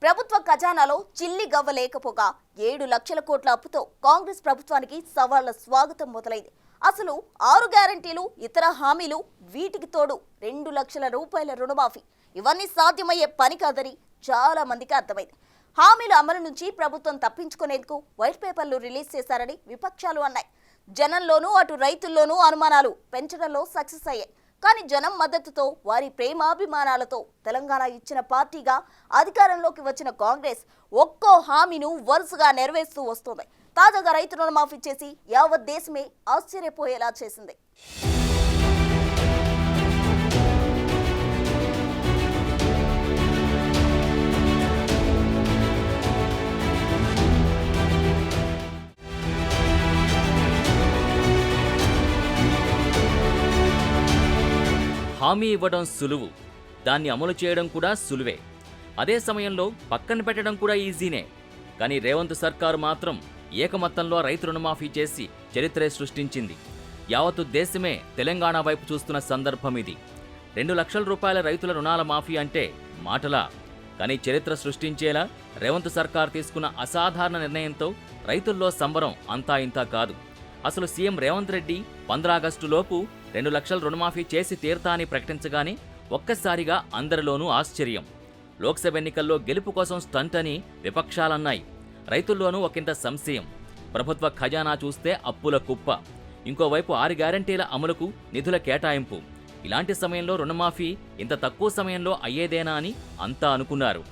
ప్రభుత్వ ఖజానాలో చిల్లి గవ్వ లేకపోగా 7 లక్షల కోట్ల అప్పుతో కాంగ్రెస్ ప్రభుత్వానికి సవాళ్ల స్వాగతం మొదలైంది. అసలు 6 గ్యారంటీలు, ఇతర హామీలు, వీటికి తోడు 2 లక్షల రూపాయల రుణమాఫీ ఇవన్నీ సాధ్యమయ్యే పని కాదని చాలా మందికి అర్థమైంది. హామీల అమలు నుంచి ప్రభుత్వం తప్పించుకునేందుకు వైట్ పేపర్లు రిలీజ్ చేశారని విపక్షాలు అన్నాయి. జనంలోనూ అటు రైతుల్లోనూ అనుమానాలు పెంచడంలో సక్సెస్ అయ్యాయి. కానీ జనం మద్దతుతో, వారి ప్రేమాభిమానాలతో తెలంగాణ ఇచ్చిన పార్టీగా అధికారంలోకి వచ్చిన కాంగ్రెస్ ఒక్కో హామీను వరుసగా నెరవేరుస్తూ వస్తోంది. తాజాగా రైతు రుణమాఫీ చేసి యావత్ దేశమే ఆశ్చర్యపోయేలా చేసింది. హామీ ఇవ్వడం సులువు, దాన్ని అమలు చేయడం కూడా సులువే. అదే సమయంలో పక్కన పెట్టడం కూడా ఈజీనే. కానీ రేవంత్ సర్కారు మాత్రం ఏకమత్తంలో రైతు రుణమాఫీ చేసి చరిత్రే సృష్టించింది. యావత్తు దేశమే తెలంగాణ వైపు చూస్తున్న సందర్భం ఇది. 2 లక్షల రూపాయల రైతుల రుణాల మాఫీ అంటే మాటలా? కానీ చరిత్ర సృష్టించేలా రేవంత్ సర్కారు తీసుకున్న అసాధారణ నిర్ణయంతో రైతుల్లో సంబరం అంతా ఇంతా కాదు. అసలు సీఎం రేవంత్ రెడ్డి 15 ఆగస్టులోపు 2 లక్షల రుణమాఫీ చేసి తీరతా అని ప్రకటించగానే ఒక్కసారిగా అందరిలోనూ ఆశ్చర్యం. లోక్సభ ఎన్నికల్లో గెలుపు కోసం స్టంట్ అని విపక్షాలన్నాయి. రైతుల్లోనూ ఒకంత సంశయం. ప్రభుత్వ ఖజానా చూస్తే అప్పుల కుప్ప, ఇంకోవైపు 6 గ్యారంటీల అమలుకు నిధుల కేటాయింపు. ఇలాంటి సమయంలో రుణమాఫీ ఇంత తక్కువ సమయంలో అయ్యేదేనా అని అంతా అనుకున్నారు.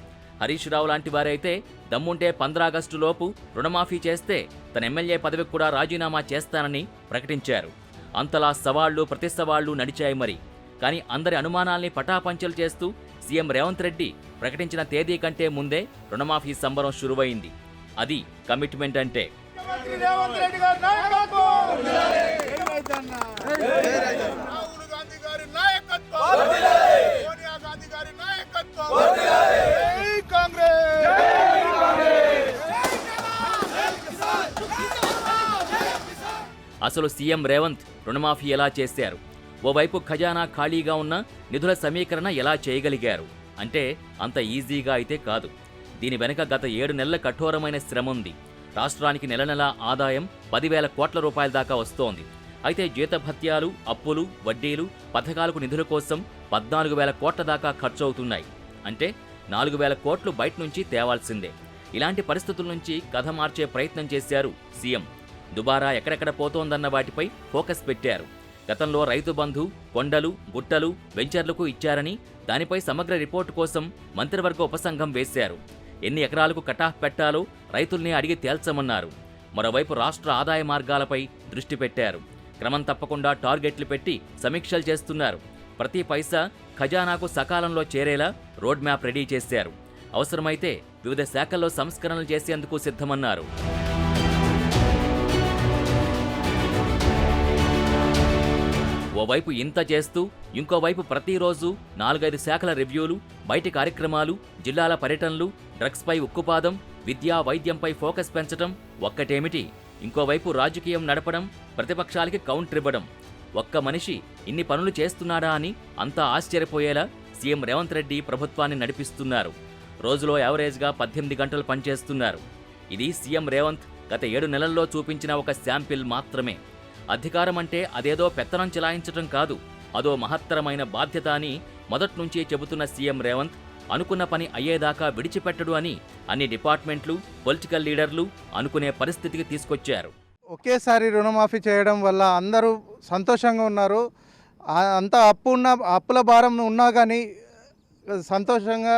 హరీష్ రావు లాంటి వారైతే దమ్ముంటే 15 ఆగస్టులోపు రుణమాఫీ చేస్తే తన ఎమ్మెల్యే పదవికి కూడా రాజీనామా చేస్తానని ప్రకటించారు. అంతలా సవాళ్లు ప్రతి సవాళ్లు నడిచాయి మరి. కానీ అందరి అనుమానాల్ని పటాపంచలు చేస్తూ సీఎం రేవంత్ రెడ్డి ప్రకటించిన తేదీ కంటే ముందే రుణమాఫీ సంబరం శురువైంది. అది కమిట్మెంట్ అంటే. అసలు సీఎం రేవంత్ రుణమాఫీ ఎలా చేశారు? ఓవైపు ఖజానా ఖాళీగా ఉన్న నిధుల సమీకరణ ఎలా చేయగలిగారు అంటే అంత ఈజీగా అయితే కాదు. దీని వెనుక గత 7 నెలల కఠోరమైన శ్రమ ఉంది. రాష్ట్రానికి నెల నెలా ఆదాయం 10,000 కోట్ల రూపాయల దాకా వస్తోంది. అయితే జీతభత్యాలు, అప్పులు, వడ్డీలు, పథకాలకు నిధుల కోసం 14,000 కోట్ల దాకా ఖర్చవుతున్నాయి. అంటే 4,000 కోట్లు బయట నుంచి తేవాల్సిందే. ఇలాంటి పరిస్థితుల నుంచి కథ మార్చే ప్రయత్నం చేశారు సీఎం. దుబారా ఎక్కడెక్కడ పోతోందన్న వాటిపై ఫోకస్ పెట్టారు. గతంలో రైతు బంధు, కొండలు, గుట్టలు, వెంచర్లకు ఇచ్చారని దానిపై సమగ్ర రిపోర్టు కోసం మంత్రివర్గ ఉపసంఘం వేశారు. ఎన్ని ఎకరాలకు కటాఫ్ పెట్టాలో రైతుల్ని అడిగి తేల్చమన్నారు. మరోవైపు రాష్ట్ర ఆదాయ మార్గాలపై దృష్టి పెట్టారు. క్రమం తప్పకుండా టార్గెట్లు పెట్టి సమీక్షలు చేస్తున్నారు. ప్రతి పైసా ఖజానాకు సకాలంలో చేరేలా రోడ్ మ్యాప్ రెడీ చేశారు. అవసరమైతే వివిధ శాఖల్లో సంస్కరణలు చేసేందుకు సిద్ధమన్నారు. ఓవైపు ఇంత చేస్తూ ఇంకోవైపు ప్రతిరోజు 4-5 శాఖల రివ్యూలు, బయటి కార్యక్రమాలు, జిల్లాల పర్యటనలు, డ్రగ్స్పై ఉక్కుపాదం, విద్యా వైద్యంపై ఫోకస్ పెంచడం ఒక్కటేమిటి, ఇంకోవైపు రాజకీయం నడపడం, ప్రతిపక్షాలకి కౌంటర్ ఇవ్వడం. ఒక్క మనిషి ఇన్ని పనులు చేస్తున్నాడా అని అంతా ఆశ్చర్యపోయేలా సీఎం రేవంత్ రెడ్డి ప్రభుత్వాన్ని నడిపిస్తున్నారు. రోజులో యావరేజ్గా 18 గంటలు పనిచేస్తున్నారు. ఇది సీఎం రేవంత్ గత 7 నెలల్లో చూపించిన ఒక శాంపిల్ మాత్రమే. అధికారం అంటే అదేదో పెత్తనం చెలాయించటం కాదు, అదో మహత్తరమైన బాధ్యత అని మొదట్నుంచి చెబుతున్న సీఎం రేవంత్ అనుకున్న పని అయ్యేదాకా విడిచిపెట్టడు అని అన్ని డిపార్ట్మెంట్లు, పొలిటికల్ లీడర్లు అనుకునే పరిస్థితికి తీసుకొచ్చారు. ఒకేసారి రుణమాఫీ చేయడం వల్ల అందరూ సంతోషంగా ఉన్నారు. అంత అప్పుల భారం ఉన్నా కానీ సంతోషంగా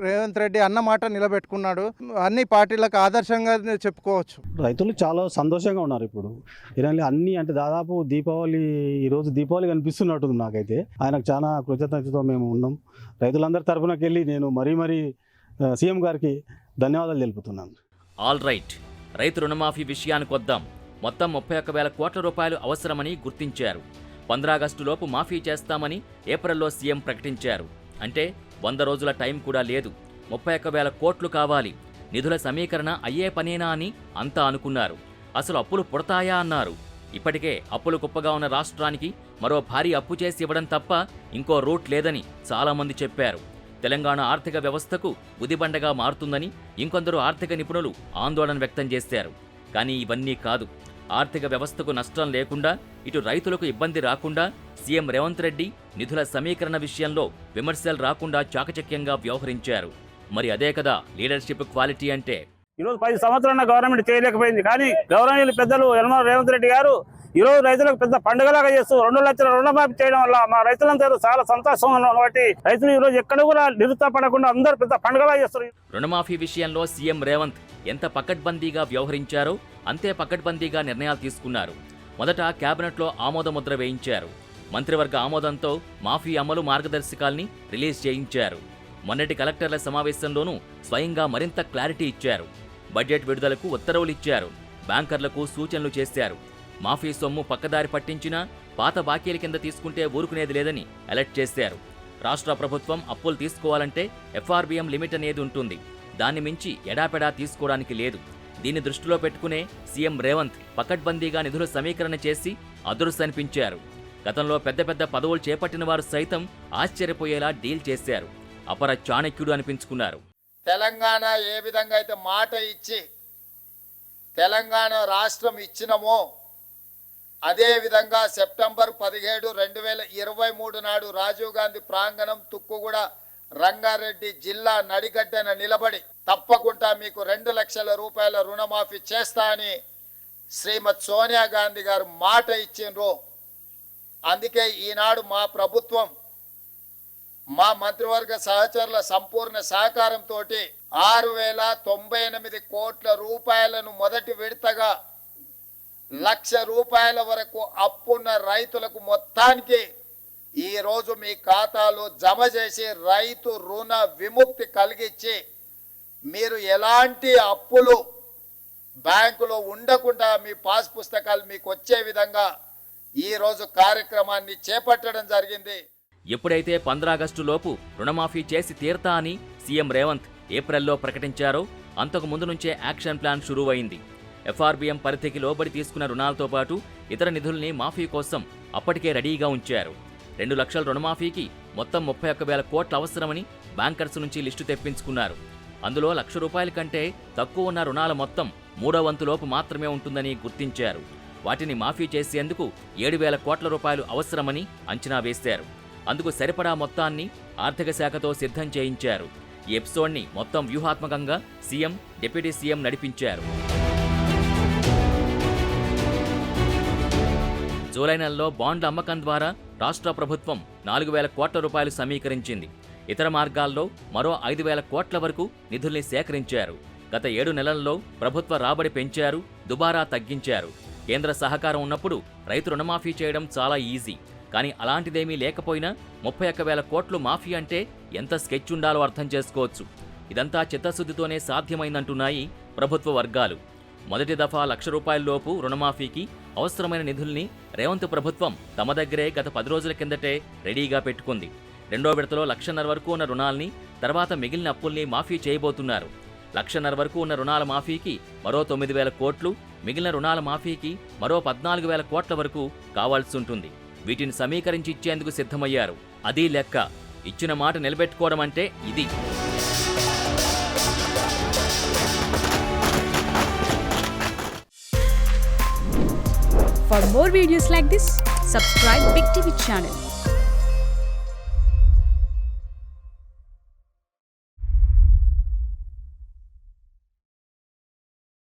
రేవంత్ రెడ్డి అన్న మాట నిలబెట్టుకున్నాడు. అన్ని పార్టీలకు ఆదర్శంగా చెప్పుకోవచ్చు. రైతులు చాలా సంతోషంగా ఉన్నారు. ఇప్పుడు అన్ని అంటే దాదాపు ఈరోజు దీపావళి కనిపిస్తున్నట్టుంది నాకైతే. ఆయనకు చాలా కృతజ్ఞతతో మేము ఉన్నాం. రైతులందరి తరఫునకి వెళ్ళి నేను మరీ సీఎం గారికి ధన్యవాదాలు తెలుపుతున్నాను. ఆల్ రైట్, రైతు రుణమాఫీ విషయానికి వద్దాం. మొత్తం 31,000 కోట్ల రూపాయలు అవసరమని గుర్తించారు. 15 ఆగస్టులోపు మాఫీ చేస్తామని ఏప్రిల్లో సీఎం ప్రకటించారు. అంటే 100 రోజుల టైం కూడా లేదు. 31,000 కోట్లు కావాలి. నిధుల సమీకరణ అయ్యే పనేనా అని అంతా అనుకున్నారు. అసలు అప్పులు పుడతాయా అన్నారు. ఇప్పటికే అప్పులు కుప్పగా ఉన్న రాష్ట్రానికి మరో భారీ అప్పు చేసి ఇవ్వడం తప్ప ఇంకో రూట్ లేదని చాలామంది చెప్పారు. తెలంగాణ ఆర్థిక వ్యవస్థకు ఉదిబండగా మారుతుందని ఇంకొందరు ఆర్థిక నిపుణులు ఆందోళన వ్యక్తం చేశారు. కానీ ఇవన్నీ కాదు. ఆర్థిక వ్యవస్థకు నష్టం లేకుండా, ఇటు రైతులకు ఇబ్బంది రాకుండా సీఎం రేవంత్ రెడ్డి నిధుల సమీకరణ విషయంలో విమర్శలు రాకుండా చాకచక్యంగా వ్యవహరించారు. మరి అదే కదా లీడర్షిప్ క్వాలిటీ అంటే. ఈరోజు 10 సంవత్సరాల గవర్నమెంట్ చేయలేకపోయింది. కానీ గౌరవనీయులు పెద్దలు యనమల రేవంత్ రెడ్డి గారు ఈరోజు రైతులకు పెద్ద పండుగలాగా చేస్తూ 2 లక్షల రుణమాఫీ చేయడం వల్ల మా రైతులందరూ చాలా సంతోషంగా ఉన్నారు. కాబట్టి రైతులు ఈరోజు ఎక్కడ కూడా నిరుత్సాహపడకుండా అందరూ పెద్ద పండుగలా చేస్తారు. రుణమాఫీ విషయంలో సీఎం రేవంత్ ఎంత పకడ్బందీగా వ్యవహరించారో అంతే పకడ్బందీగా నిర్ణయాలు తీసుకున్నారు. మొదట కేబినెట్లో ఆమోదముద్ర వేయించారు. మంత్రివర్గ ఆమోదంతో మాఫీ అమలు మార్గదర్శకాల్ని రిలీజ్ చేయించారు. మొన్నటి కలెక్టర్ల సమావేశంలోనూ స్వయంగా మరింత క్లారిటీ ఇచ్చారు. బడ్జెట్ విడుదలకు ఉత్తర్వులిచ్చారు. బ్యాంకర్లకు సూచనలు చేశారు. మాఫీ సొమ్ము పక్కదారి పట్టించినా పాత బాకీల కింద తీసుకుంటే ఊరుకునేది లేదని అలర్ట్ చేశారు. రాష్ట్ర ప్రభుత్వం అప్పులు తీసుకోవాలంటే FRBM లిమిట్ అనేది ఉంటుంది. దాన్ని మించి ఎడాపెడా తీసుకోవడానికి లేదు. దీన్ని దృష్టిలో పెట్టుకునే సీఎం రేవంత్ పకడ్బందీగా నిధుల సమీకరణ చేసి అదృష్టనిపించారు. గతంలో పెద్ద పెద్ద పదవులు చేపట్టిన వారు సైతం ఆశ్చర్యపోయేలా డీల్ చేశారు. అపర చాణక్యుడు అనిపించుకున్నారు. తెలంగాణ ఏ విధంగా అయితే మాట ఇచ్చి తెలంగాణ రాష్ట్రం ఇచ్చినమో అదేవిధంగా సెప్టెంబర్ 17, 2023 నాడు రాజీవ్ గాంధీ ప్రాంగణం తుక్కుగూడ రంగారెడ్డి జిల్లా నడిగడ్డన నిలబడి తప్పకుండా మీకు 2 లక్షల రూపాయల రుణమాఫీ చేస్తా అని శ్రీమతి సోనియా గాంధీ గారు మాట ఇచ్చిండ్రు. అందుకే ఈనాడు మా ప్రభుత్వం మా మంత్రివర్గ సహచరుల సంపూర్ణ సహకారంతో 6,098 కోట్ల రూపాయలను మొదటి విడతగా 1,00,000 రూపాయల వరకు అప్పున్న రైతులకు మొత్తానికి ఈరోజు మీ ఖాతాలో జమ చేసి రైతు రుణ విముక్తి కలిగించి మీరు ఎలాంటి అప్పులు బ్యాంకులో ఉండకుండా మీ పాస్ పుస్తకాలు మీకు వచ్చే విధంగా ఈరోజు కార్యక్రమాన్ని చేపట్టడం జరిగింది. ఎప్పుడైతే 15 ఆగస్టు లోపు రుణమాఫీ చేసి తీరతా అని సీఎం రేవంత్ ఏప్రిల్లో ప్రకటించారో అంతకు ముందు నుంచే యాక్షన్ ప్లాన్ షురూవైంది. FRBM పరిధికి లోబడి తీసుకున్న రుణాలతో పాటు ఇతర నిధుల్ని మాఫీ కోసం అప్పటికే రెడీగా ఉంచారు. 2 లక్షల రుణమాఫీకి మొత్తం 31,000 కోట్ల అవసరమని బ్యాంకర్స్ నుంచి లిస్టు తెప్పించుకున్నారు. అందులో 1,00,000 రూపాయల కంటే తక్కువ ఉన్న రుణాల మొత్తం 3వ వంతులోపు మాత్రమే ఉంటుందని గుర్తించారు. వాటిని మాఫీ చేసేందుకు 7,000 కోట్ల రూపాయలు అవసరమని అంచనా వేశారు. అందుకు సరిపడా మొత్తాన్ని ఆర్థిక శాఖతో సిద్ధం చేయించారు. ఈ ఎపిసోడ్ని మొత్తం వ్యూహాత్మకంగా సీఎం, డిప్యూటీ సీఎం నడిపించారు. జూలై నెలలో బాండ్ల అమ్మకం ద్వారా రాష్ట్ర ప్రభుత్వం 4,000 కోట్ల రూపాయలు సమీకరించింది. ఇతర మార్గాల్లో మరో 5,000 కోట్ల వరకు నిధుల్ని సేకరించారు. గత 7 నెలల్లో ప్రభుత్వ రాబడి పెంచారు, దుబారా తగ్గించారు. కేంద్ర సహకారం ఉన్నప్పుడు రైతు రుణమాఫీ చేయడం చాలా ఈజీ. కానీ అలాంటిదేమీ లేకపోయినా 31,000 కోట్లు మాఫీ అంటే ఎంత స్కెచ్ ఉండాలో అర్థం చేసుకోవచ్చు. ఇదంతా చిత్తశుద్ధితోనే సాధ్యమైందంటున్నాయి ప్రభుత్వ వర్గాలు. మొదటి దఫా 1,00,000 రూపాయలలోపు రుణమాఫీకి అవసరమైన నిధుల్ని రేవంత్ ప్రభుత్వం తమ దగ్గరే గత 10 రోజుల కిందటే రెడీగా పెట్టుకుంది. రెండో విడతలో 1,50,000 వరకు ఉన్న రుణాల్ని, తర్వాత మిగిలిన అప్పుల్ని మాఫీ చేయబోతున్నారు. 1,50,000 వరకు ఉన్న రుణాల మాఫీకి మరో 9,000 కోట్లు, మిగిలిన రుణాల మాఫీకి మరో 14,000 కోట్ల వరకు కావాల్సి ఉంటుంది. వీటిని సమీకరించి ఇచ్చేందుకు సిద్ధమయ్యారు. అదీ లెక్క. ఇచ్చిన మాట నిలబెట్టుకోవడం అంటే ఇది. For more videos like this, subscribe Big TV channel.